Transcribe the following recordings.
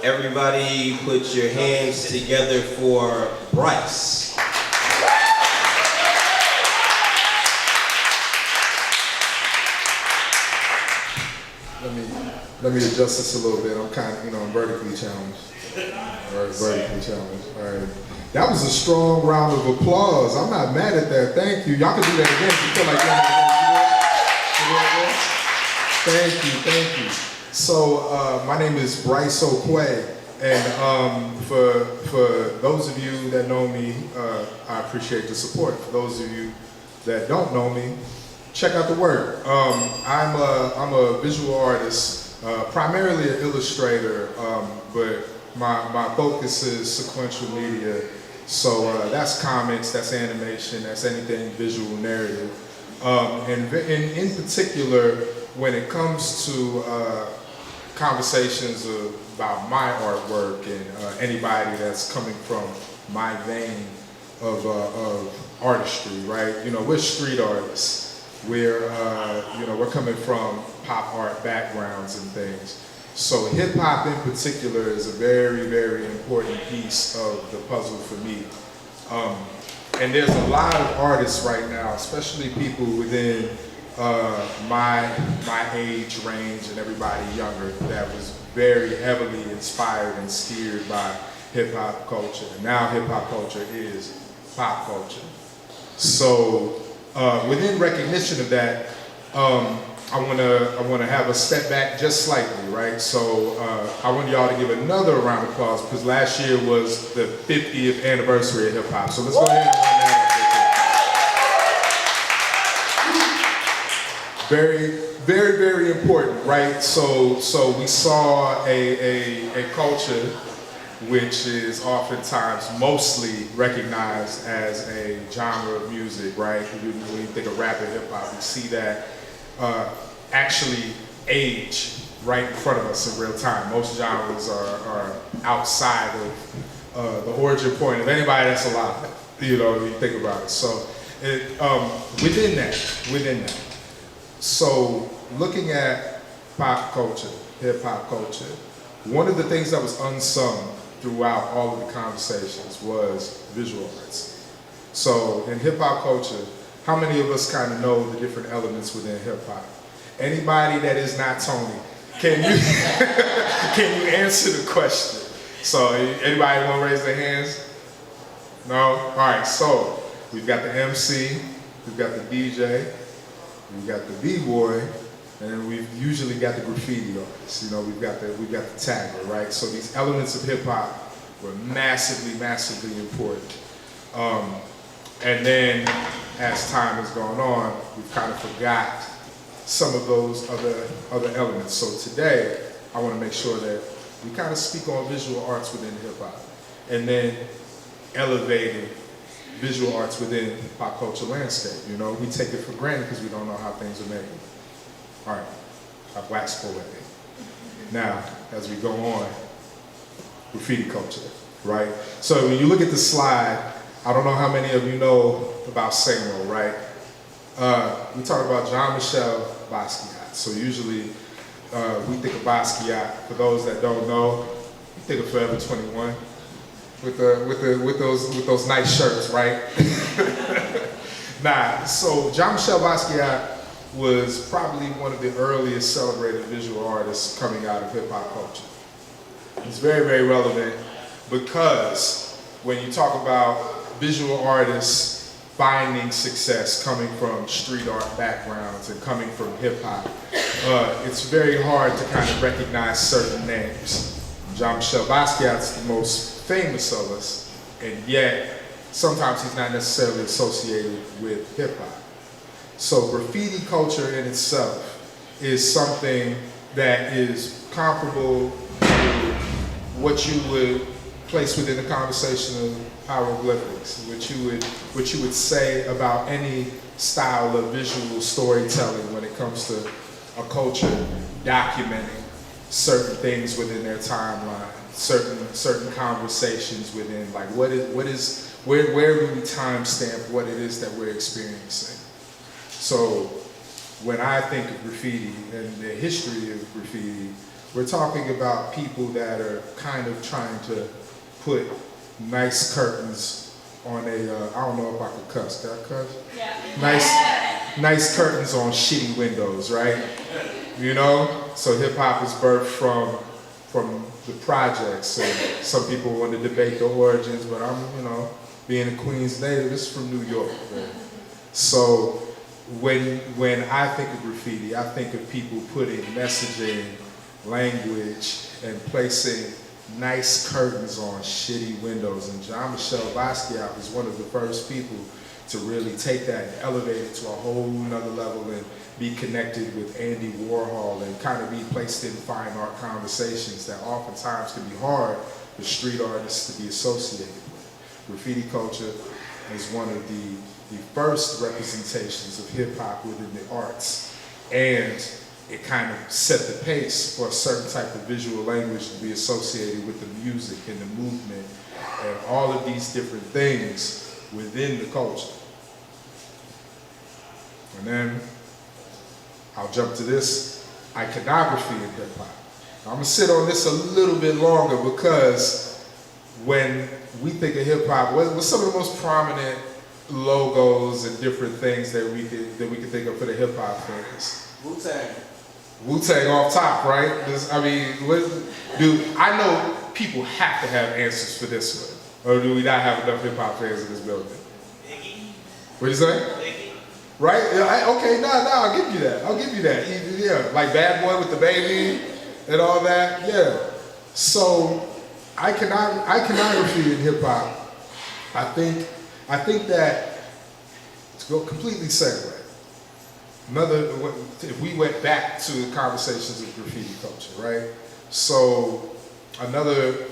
Everybody put your hands together for Bryce. Let me adjust this a little bit. I'm kind of, I'm vertically challenged. All right. That was a strong round of applause. I'm not mad at that. Thank you. Y'all can do that again if you feel like that. Thank you. So my name is Bryce Oquaye, and for those of you that know me, I appreciate the support. For those of you that don't know me, check out the work. I'm a visual artist, primarily an illustrator, but my focus is sequential media. So that's comics, that's animation, that's anything visual narrative. And in particular, when it comes to conversations about my artwork and anybody that's coming from my vein of artistry, right? We're street artists. We're coming from pop art backgrounds and things. So hip hop in particular is a very, very important piece of the puzzle for me. And there's a lot of artists right now, especially people within my age range and everybody younger, that was very heavily inspired and steered by hip hop culture. And now hip hop culture is pop culture. So within recognition of that, I want to have a step back just slightly, right? So I want y'all to give another round of applause because last year was the 50th anniversary of hip hop. So let's go ahead and run that up. Very, very, very important, right? So we saw a culture which is oftentimes mostly recognized as a genre of music, right? When you think of rap and hip hop, we see that actually age right in front of us in real time. Most genres are outside of the origin point of anybody that's alive, when you think about it. So within that, so looking at pop culture, hip hop culture, one of the things that was unsung throughout all of the conversations was visual arts. So in hip hop culture, how many of us kind of know the different elements within hip hop? Anybody that is not Tony, can you answer the question? So anybody want to raise their hands? No? All right, so we've got the MC, we've got the DJ, we've got the B-boy, and then we've usually got the graffiti artists. We've got the tagger, right? So these elements of hip hop were massively, massively important. And then as time has gone on, we've kind of forgot some of those other elements. So today, I want to make sure that we kind of speak on visual arts within hip hop, and then elevating visual arts within pop culture landscape. We take it for granted because we don't know how things are made. All right, I've waxed poetic. Now, as we go on, graffiti culture, right? So when you look at the slide, I don't know how many of you know about Samo, right? We talk about Jean-Michel Basquiat. So usually we think of Basquiat. For those that don't know, we think of Forever 21 with those nice shirts, right? So Jean-Michel Basquiat was probably one of the earliest celebrated visual artists coming out of hip hop culture. He's very, very relevant because when you talk about visual artists finding success coming from street art backgrounds and coming from hip hop, it's very hard to kind of recognize certain names. Jean-Michel Basquiat's the most famous of us, and yet sometimes he's not necessarily associated with hip hop. So graffiti culture in itself is something that is comparable to what you would place within the conversation of hieroglyphics, what you would say about any style of visual storytelling when it comes to a culture documenting certain things within their timeline, certain conversations within, like where do we timestamp what it is that we're experiencing. So when I think of graffiti and the history of graffiti, we're talking about people that are kind of trying to put nice curtains on a, I don't know if I could cuss, can I cuss? Yeah. Nice curtains on shitty windows, right? You know? So hip hop is birthed from the projects. And some people want to debate the origins, but I'm, you know, being a Queens native, this is from New York, man. So when I think of graffiti, I think of people putting messaging, language, and placing nice curtains on shitty windows. And Jean-Michel Basquiat was one of the first people to really take that and elevate it to a whole nother level and be connected with Andy Warhol and kind of be placed in fine art conversations that oftentimes can be hard for street artists to be associated with. Graffiti culture is one of the first representations of hip hop within the arts, and it kind of set the pace for a certain type of visual language to be associated with the music and the movement and all of these different things within the culture. And then I'll jump to this, iconography in hip hop. I'm gonna sit on this a little bit longer because when we think of hip hop, what's some of the most prominent logos and different things that we could think of for the hip hop fans? Wu-Tang. Wu-Tang off top, right? I know people have to have answers for this one, or do we not have enough hip hop fans in this building? Biggie. What you say? Biggie. Right? Okay, no, I'll give you that. I'll give you that. Yeah, like Bad Boy with the Baby and all that. Yeah. So iconography in hip hop, I think that, to go completely segue, if we went back to the conversations of graffiti culture, right? So another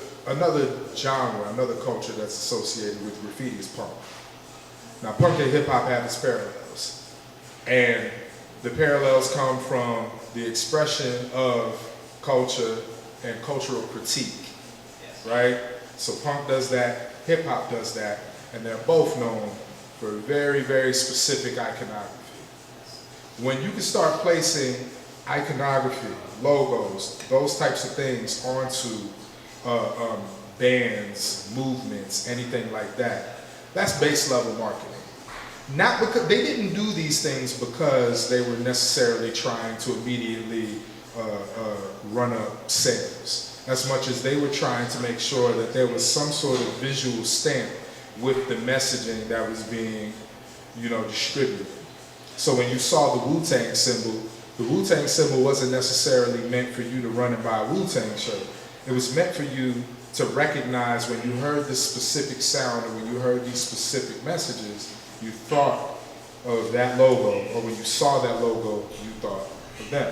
genre, another culture that's associated with graffiti is punk. Now punk and hip hop have its parallels, and the parallels come from the expression of culture and cultural critique, right? So punk does that, hip hop does that, and they're both known for very, very specific iconography. When you can start placing iconography, logos, those types of things onto bands, movements, anything like that, that's base level marketing. Not because they didn't do these things because they were necessarily trying to immediately run up sales, as much as they were trying to make sure that there was some sort of visual stamp with the messaging that was being, distributed. So when you saw the Wu-Tang symbol wasn't necessarily meant for you to run and buy a Wu-Tang shirt. It was meant for you to recognize when you heard this specific sound or when you heard these specific messages, you thought of that logo, or when you saw that logo, you thought of them.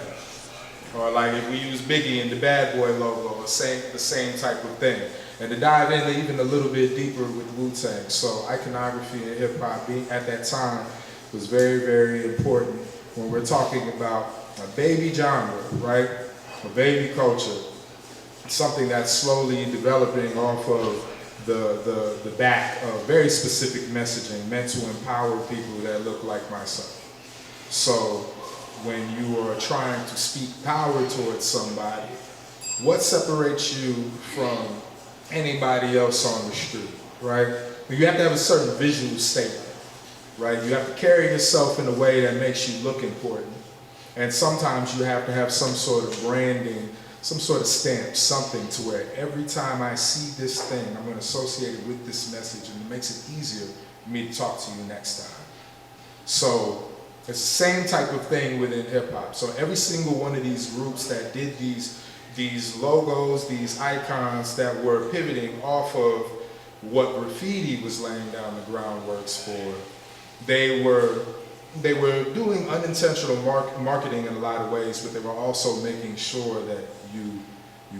Or like if we use Biggie and the Bad Boy logo, the same type of thing. And to dive in even a little bit deeper with Wu-Tang, so iconography and hip hop at that time was very, very important when we're talking about a baby genre, right? A baby culture, something that's slowly developing off of the back of very specific messaging meant to empower people that look like myself. So when you are trying to speak power towards somebody, what separates you from anybody else on the street, right? You have to have a certain visual statement, right? You have to carry yourself in a way that makes you look important. And sometimes you have to have some sort of branding, some sort of stamp, something to where every time I see this thing, I'm going to associate it with this message, and it makes it easier for me to talk to you next time. So it's the same type of thing within hip hop. So every single one of these groups that did these logos, these icons that were pivoting off of what graffiti was laying down the groundworks for, they were doing unintentional marketing in a lot of ways, but they were also making sure that you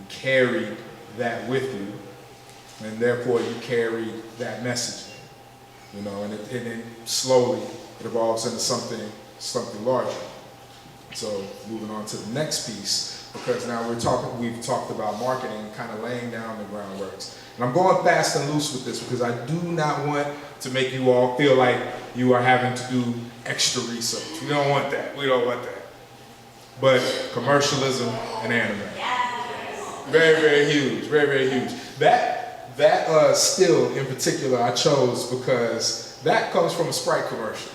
carried that with you, and therefore you carried that messaging, and then slowly it evolves into something larger. So moving on to the next piece, because now we've talked about marketing, kind of laying down the groundworks. And I'm going fast and loose with this because I do not want to make you all feel like you are having to do extra research. We don't want that. We don't want that. But commercialism and anime. Very, very huge. Very, very huge. That still in particular I chose because that comes from a Sprite commercial.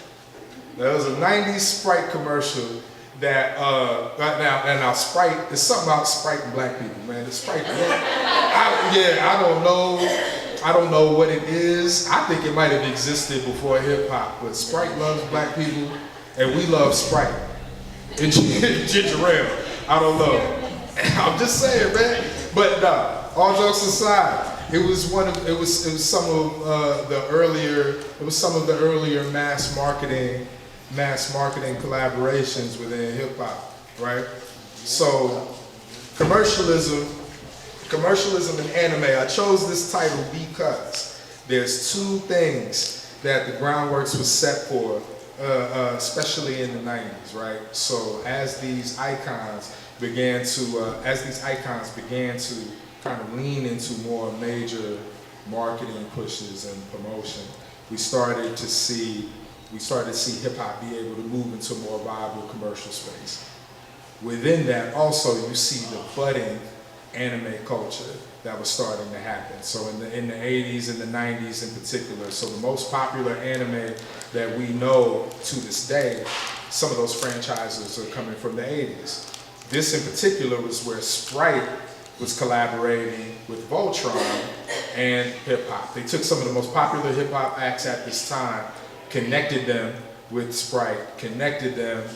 There was a 90s Sprite commercial that now Sprite, there's something about Sprite and black people, man. The Sprite, I don't know what it is. I think it might have existed before hip hop, but Sprite loves black people and we love Sprite. And ginger ale, I don't know. I'm just saying, man. But all jokes aside, it was some of the earlier mass marketing collaborations within hip hop, right? So commercialism and anime. I chose this title because there's two things that the groundworks was set for, especially in the 90s, right? So as these icons began to kind of lean into more major marketing pushes and promotion, we started to see hip hop be able to move into more viable commercial space. Within that, also you see the budding anime culture that was starting to happen. So in the 80s and the 90s in particular, so the most popular anime that we know to this day, some of those franchises are coming from the 80s. This in particular was where Sprite was collaborating with Voltron and hip hop. They took some of the most popular hip hop acts at this time, connected them with Sprite, connected them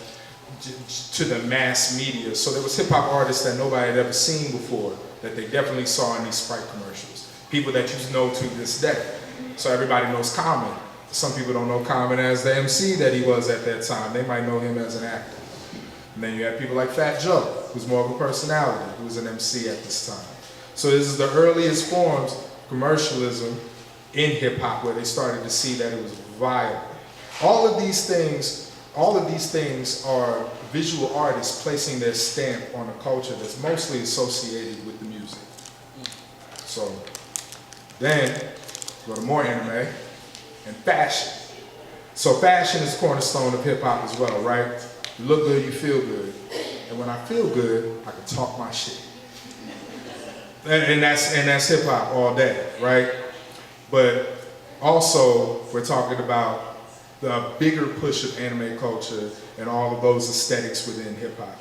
to the mass media. So there was hip hop artists that nobody had ever seen before that they definitely saw in these Sprite commercials. People that you know to this day. So everybody knows Common. Some people don't know Common as the MC that he was at that time. They might know him as an actor. And then you have people like Fat Joe, who's more of a personality, who was an MC at this time. So this is the earliest forms of commercialism in hip hop where they started to see that it was viable. All of these things are visual artists placing their stamp on a culture that's mostly associated with the music. So then go to more anime and fashion. So fashion is the cornerstone of hip hop as well, right? You look good, you feel good. And when I feel good, I can talk my shit. And that's hip hop all day, right? But also we're talking about the bigger push of anime culture and all of those aesthetics within hip hop.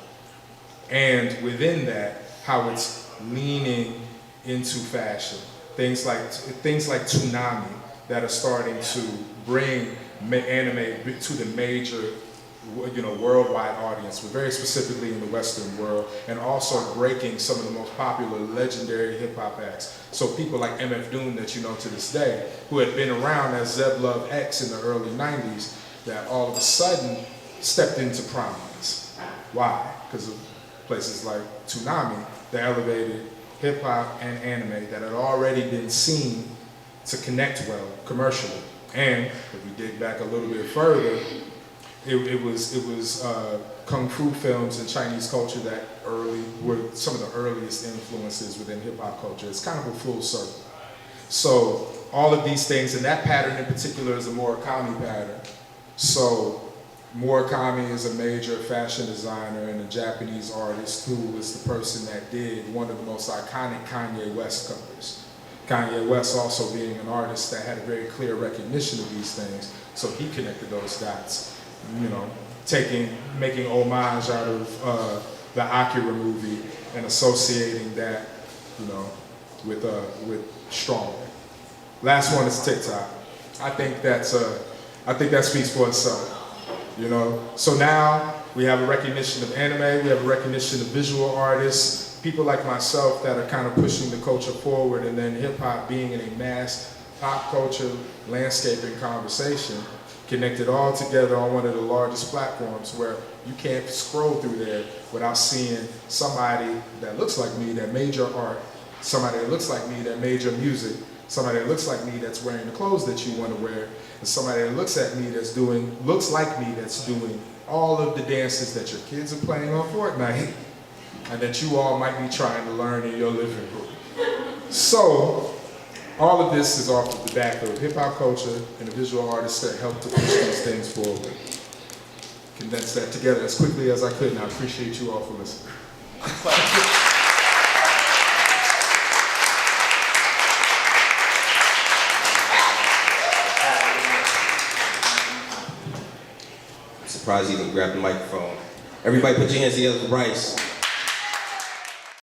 And within that, how it's leaning into fashion. Things like TUDUM that are starting to bring anime to the major, worldwide audience, but very specifically in the Western world, and also breaking some of the most popular legendary hip hop acts. So people like MF Doom that you know to this day, who had been around as Zeb Love X in the early 90s, that all of a sudden stepped into prominence. Why? Because of places like TUDUM that elevated hip hop and anime that had already been seen to connect well commercially. And if we dig back a little bit further, it was kung fu films and Chinese culture that were some of the earliest influences within hip hop culture. It's kind of a full circle. So all of these things, and that pattern in particular is a Murakami pattern. So Murakami is a major fashion designer and a Japanese artist who was the person that did one of the most iconic Kanye West covers. Kanye West also being an artist that had a very clear recognition of these things, so he connected those dots. Making homage out of the Akira movie and associating that, with Strong. Last one is TikTok. I think that speaks for itself. So now we have a recognition of anime, we have a recognition of visual artists, people like myself that are kind of pushing the culture forward, and then hip hop being in a mass pop culture landscape and conversation, connected all together on one of the largest platforms where you can't scroll through there without seeing somebody that looks like me that made your art, somebody that looks like me that made your music, somebody that looks like me that's wearing the clothes that you want to wear, and somebody that looks like me that's doing all of the dances that your kids are playing on Fortnite and that you all might be trying to learn in your living room. So all of this is off of the back of hip-hop culture and the visual artists that help to push these things forward. Condense that together as quickly as I could, and I appreciate you all for listening. Surprised he didn't grab the microphone. Everybody put your hands together for Bryce.